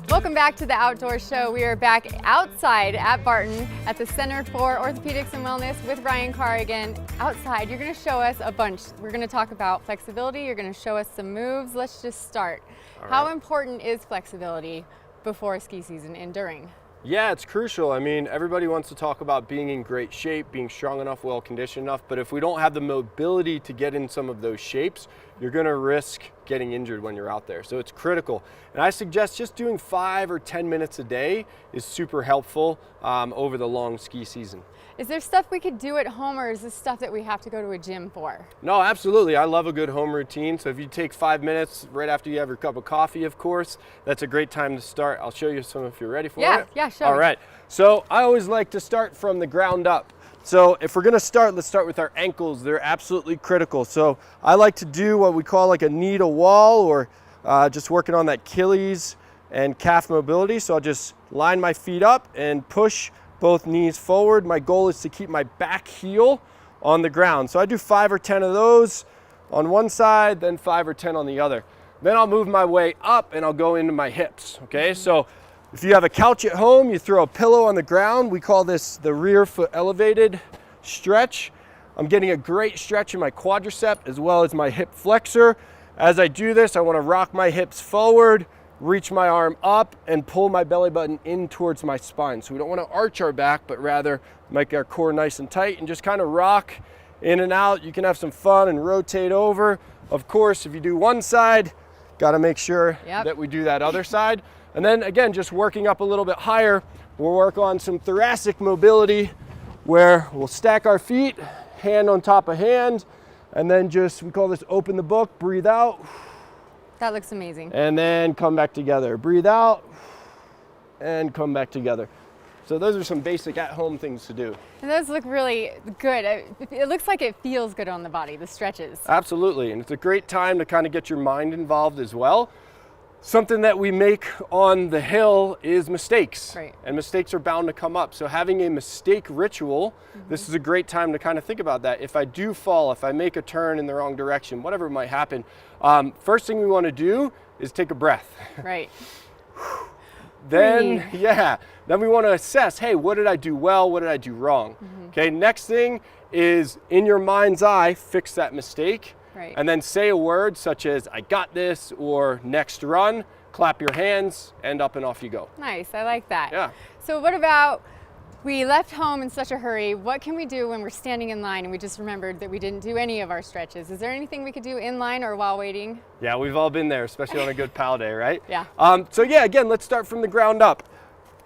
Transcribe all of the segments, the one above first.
Welcome back to the Outdoor Show. We are back outside at Barton at the Center for Orthopedics and Wellness with Ryan Carr again. Outside, you're going to show us a bunch. We're going to talk about flexibility. You're going to show us some moves. Let's just start. How important is flexibility before ski season and during? Yeah, it's crucial. I mean, everybody wants to talk about being in great shape, being strong enough, well conditioned enough, but if we don't have the mobility to get in some of those shapes, you're gonna risk getting injured when you're out there. So it's critical. And I suggest just doing 5 or 10 minutes a day is super helpful over the long ski season. Is there stuff we could do at home, or is this stuff that we have to go to a gym for? No, absolutely. I love a good home routine. So if you take 5 minutes right after you have your cup of coffee, of course, that's a great time to start. I'll show you some if you're ready for it. Yeah, show me. All right. So I always like to start from the ground up. So if we're gonna start, let's start with our ankles. They're absolutely critical. So I like to do what we call like a knee to wall, or just working on that Achilles and calf mobility. So I'll just line my feet up and push both knees forward. My goal is to keep my back heel on the ground. So I do 5 or 10 of those on one side, then 5 or 10 on the other. Then I'll move my way up and I'll go into my hips, okay? So if you have a couch at home, you throw a pillow on the ground. We call this the rear foot elevated stretch. I'm getting a great stretch in my quadricep as well as my hip flexor. As I do this, I wanna rock my hips forward, reach my arm up, and pull my belly button in towards my spine. So we don't want to arch our back, but rather make our core nice and tight and just kind of rock in and out. You can have some fun and rotate over. Of course, if you do one side, got to make sure that we do that other side. And then again, just working up a little bit higher, we'll work on some thoracic mobility where we'll stack our feet, hand on top of hand, and then just, we call this open the book, breathe out. That looks amazing. And then come back together. Breathe out and come back together. So those are some basic at-home things to do. And those look really good. It looks like it feels good on the body, the stretches. Absolutely, and it's a great time to kind of get your mind involved as well. Something that we make on the hill is mistakes. Right. And mistakes are bound to come up. So having a mistake ritual, this is a great time to kind of think about that. If I do fall, if I make a turn in the wrong direction, whatever might happen, first thing we want to do is take a breath. Right. Then we want to assess, hey, what did I do well? What did I do wrong? Okay, next thing is in your mind's eye, fix that mistake. Right. And then say a word such as, I got this, or next run, clap your hands, and up and off you go. Nice, I like that. Yeah. So what about, we left home in such a hurry, what can we do when we're standing in line and we just remembered that we didn't do any of our stretches? Is there anything we could do in line or while waiting? Yeah, we've all been there, especially on a good pal day, right? Yeah. So yeah, again, let's start from the ground up.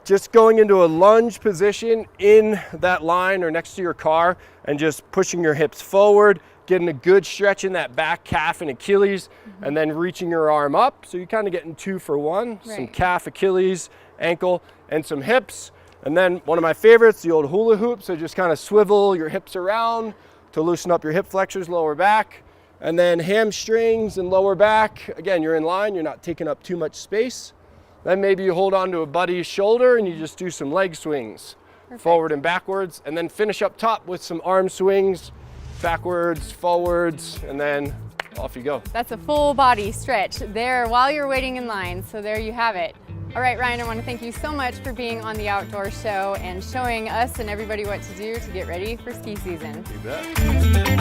Just going into a lunge position in that line or next to your car and just pushing your hips forward, getting a good stretch in that back calf and Achilles, and then reaching your arm up. So you're kind of getting 2 for 1, some calf, Achilles, ankle, and some hips. And then one of my favorites, the old hula hoop. So just kind of swivel your hips around to loosen up your hip flexors, lower back, and then hamstrings and lower back. Again, you're in line, you're not taking up too much space. Then maybe you hold on to a buddy's shoulder and you just do some leg swings, forward and backwards, and then finish up top with some arm swings, backwards, forwards, and then off you go. That's a full body stretch there while you're waiting in line. So there you have it. All right, Ryan, I want to thank you so much for being on the Outdoor Show and showing us and everybody what to do to get ready for ski season. You bet.